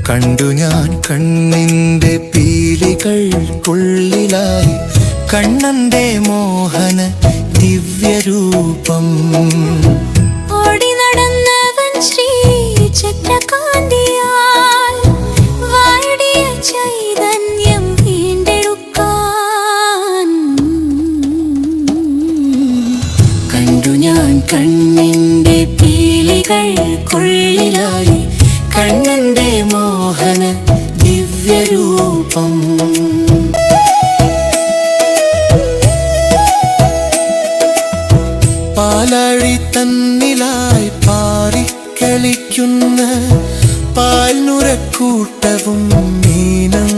കണ്ടു ഞാൻ കണ്ണിൻ്റെ പീലികൾക്കുള്ളിലായി കണ്ണന്റെ മോഹന ദിവ്യരൂപം. ഓടി നടന്നവൻ ശ്രീ ചക്രകാന്തിയാൽ വാടിയ ചൈതന്യം വീണ്ടെടുക്കാൻ. കണ്ടു ഞാൻ കണ്ണിൻ്റെ പീലികൾക്കുള്ളിലായി കണ്ണന്റെ മോഹന ദിവ്യരൂപം. പാലാഴി തന്നിലായി പാറിക്കളിക്കുന്ന പാൽനുരക്കൂട്ടവും മീനം